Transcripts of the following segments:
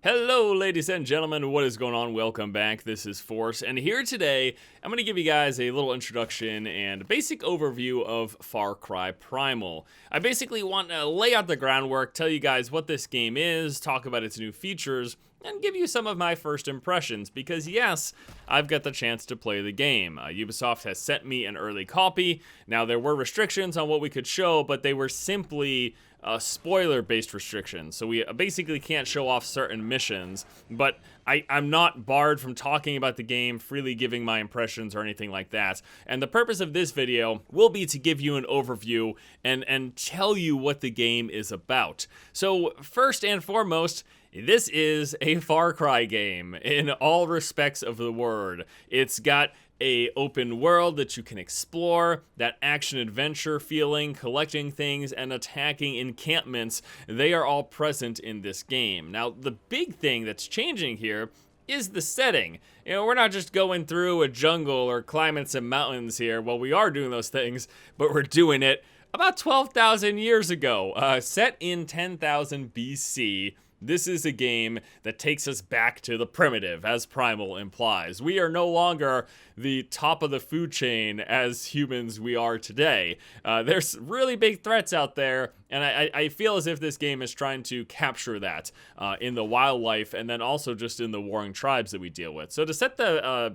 Hello, ladies and gentlemen, what is going on? Welcome back. This is Force, and here today, I'm going to give you guys a little introduction and basic overview of Far Cry Primal. I basically want to lay out the groundwork, tell you guys what this game is, talk about its new features, and give you some of my first impressions, because yes, I've got the chance to play the game. Ubisoft has sent me an early copy. Now, there were restrictions on what we could show, but they were simply spoiler-based restrictions, so we basically can't show off certain missions, but I'm not barred from talking about the game, freely giving my impressions or anything like that. And the purpose of this video will be to give you an overview and tell you what the game is about. So first and foremost, this is a Far Cry game in all respects of the word. It's got a open world that you can explore, that action-adventure feeling, collecting things, and attacking encampments. They are all present in this game. Now, the big thing that's changing here is the setting. You know, we're not just going through a jungle or climbing some mountains here. Well, we are doing those things, but we're doing it about 12,000 years ago, set in 10,000 BC. This is a game that takes us back to the primitive, as Primal implies. We are no longer the top of the food chain as humans we are today. There's really big threats out there, and I feel as if this game is trying to capture that in the wildlife and then also just in the warring tribes that we deal with. So to set the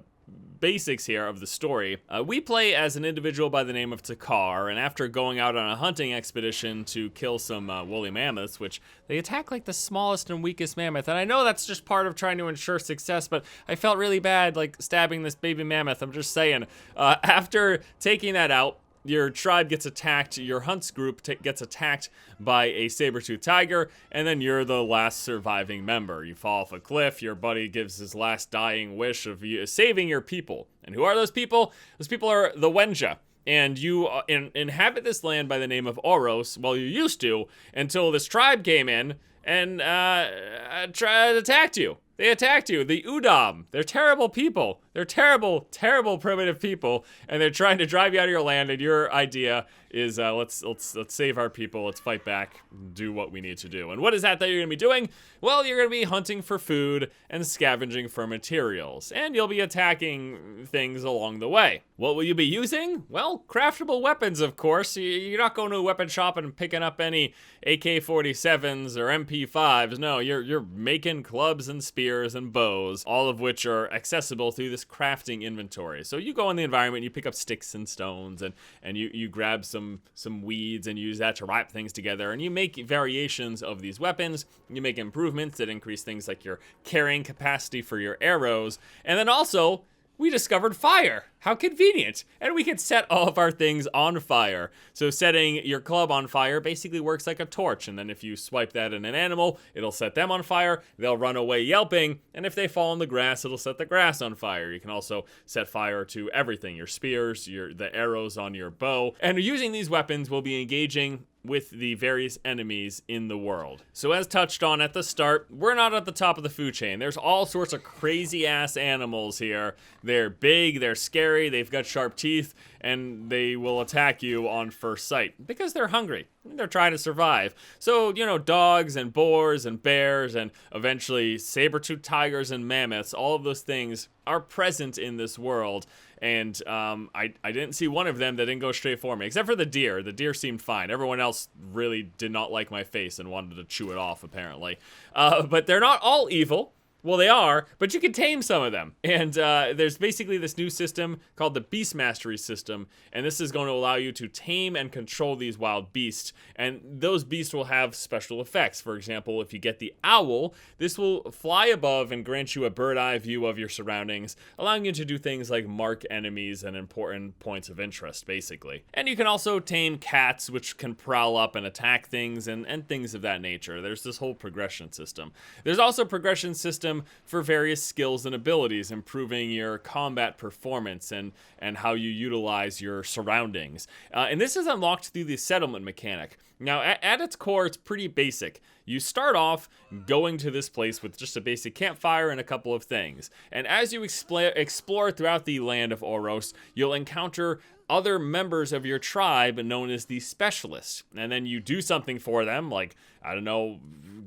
basics here of the story, we play as an individual by the name of Takar, and after going out on a hunting expedition to kill some woolly mammoths, which they attack like the smallest and weakest mammoth, and I know that's just part of trying to ensure success, but I felt really bad like stabbing this baby mammoth. I'm just saying. After taking that out, your tribe gets attacked, your hunts group gets attacked by a saber-toothed tiger, and then you're the last surviving member. You fall off a cliff, your buddy gives his last dying wish of saving your people. And who are those people? Those people are the Wenja. And you inhabit this land by the name of Oros, well, you used to, until this tribe came in and attacked you. They attacked you, the Udam. They're terrible people. They're terrible, terrible primitive people, and they're trying to drive you out of your land, and your idea is let's save our people, let's fight back, do what we need to do. And what is that you're gonna be doing? Well, you're gonna be hunting for food and scavenging for materials, and you'll be attacking things along the way. What will you be using? Well, craftable weapons, of course. You're not going to a weapon shop and picking up any AK-47s or MP5s. No, you're making clubs and spears and bows, all of which are accessible through this crafting inventory. So you go in the environment, you pick up sticks and stones, and you grab some weeds and use that to wrap things together, and you make variations of these weapons. You make improvements that increase things like your carrying capacity for your arrows, and then also we discovered fire. How convenient. And we can set all of our things on fire. So setting your club on fire basically works like a torch. And then if you swipe that at an animal, it'll set them on fire. They'll run away yelping. And if they fall in the grass, it'll set the grass on fire. You can also set fire to everything. Your spears, the arrows on your bow. And using these weapons, we'll be engaging with the various enemies in the world. So as touched on at the start, we're not at the top of the food chain. There's all sorts of crazy ass animals here. They're big, they're scary, they've got sharp teeth, and they will attack you on first sight because they're hungry. They're trying to survive. So, you know, dogs and boars and bears and eventually saber-toothed tigers and mammoths, all of those things are present in this world. And I didn't see one of them that didn't go straight for me, except for the deer. The deer seemed fine. Everyone else really did not like my face and wanted to chew it off, apparently. But they're not all evil. Well, they are, but you can tame some of them. And there's basically this new system called the Beast Mastery system, and this is going to allow you to tame and control these wild beasts. And those beasts will have special effects. For example, if you get the owl, this will fly above and grant you a bird-eye view of your surroundings, allowing you to do things like mark enemies and important points of interest, basically. And you can also tame cats, which can prowl up and attack things and things of that nature. There's this whole progression system. There's also a progression system for various skills and abilities, improving your combat performance and how you utilize your surroundings. And this is unlocked through the settlement mechanic. Now, at its core, it's pretty basic. You start off going to this place with just a basic campfire and a couple of things. And as you explore throughout the land of Oros, you'll encounter other members of your tribe known as the specialists. And then you do something for them, like, I don't know,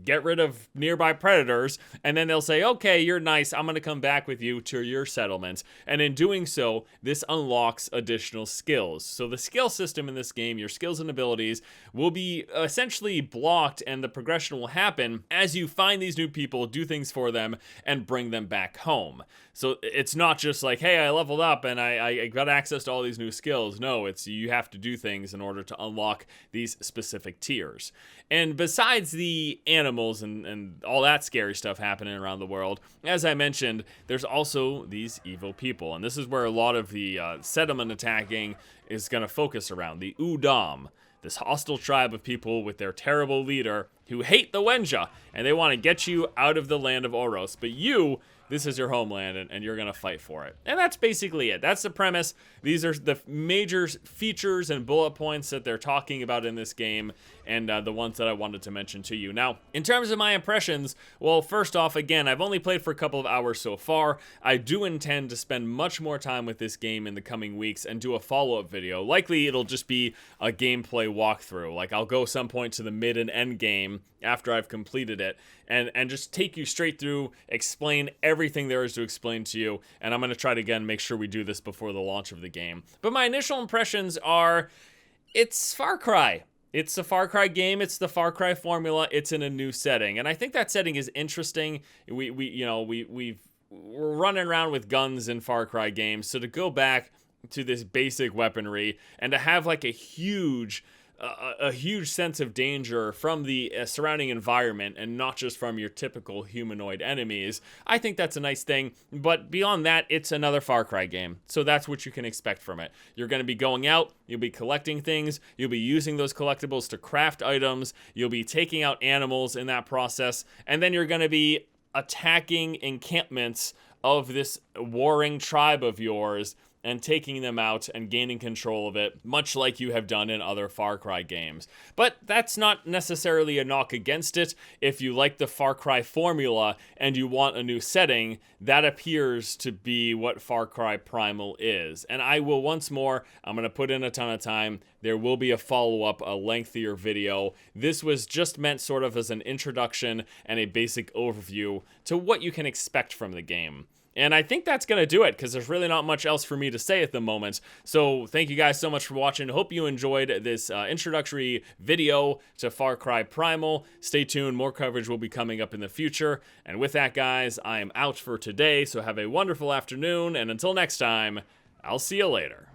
get rid of nearby predators, and then they'll say, okay, you're nice, I'm gonna come back with you to your settlement. And in doing so, this unlocks additional skills. So the skill system in this game, your skills and abilities, will be essentially blocked, and the progression will happen as you find these new people, do things for them, and bring them back home. So it's not just like, hey, I leveled up and I got access to all these new skills. No, it's you have to do things in order to unlock these specific tiers. And besides the animals and all that scary stuff happening around the world, as I mentioned, there's also these evil people. And this is where a lot of the settlement attacking is going to focus around, the Udam. This hostile tribe of people with their terrible leader who hate the Wenja, and they want to get you out of the land of Oros. But this is your homeland, and you're going to fight for it. And that's basically it. That's the premise. These are the major features and bullet points that they're talking about in this game, and the ones that I wanted to mention to you. Now, in terms of my impressions, well, first off, again, I've only played for a couple of hours so far. I do intend to spend much more time with this game in the coming weeks and do a follow-up video. Likely, it'll just be a gameplay walkthrough. Like, I'll go some point to the mid and end game after I've completed it, and just take you straight through, explain everything there is to explain to you, and I'm going to try to, again, make sure we do this before the launch of the game. But my initial impressions are, it's Far Cry. It's a Far Cry game, it's the Far Cry formula, it's in a new setting, and I think that setting is interesting. We're running around with guns in Far Cry games, so to go back to this basic weaponry, and to have like a huge sense of danger from the surrounding environment and not just from your typical humanoid enemies, I think that's a nice thing. But beyond that, it's another Far Cry game, so that's what you can expect from it. You're going to be going out, you'll be collecting things, you'll be using those collectibles to craft items, you'll be taking out animals in that process, and then you're going to be attacking encampments of this warring tribe of yours and taking them out and gaining control of it, much like you have done in other Far Cry games. But that's not necessarily a knock against it. If you like the Far Cry formula and you want a new setting, that appears to be what Far Cry Primal is. And I will once more, I'm going to put in a ton of time. There will be a follow-up, a lengthier video. This was just meant sort of as an introduction and a basic overview to what you can expect from the game. And I think that's going to do it, because there's really not much else for me to say at the moment. So thank you guys so much for watching. Hope you enjoyed this introductory video to Far Cry Primal. Stay tuned. More coverage will be coming up in the future. And with that, guys, I am out for today. So have a wonderful afternoon. And until next time, I'll see you later.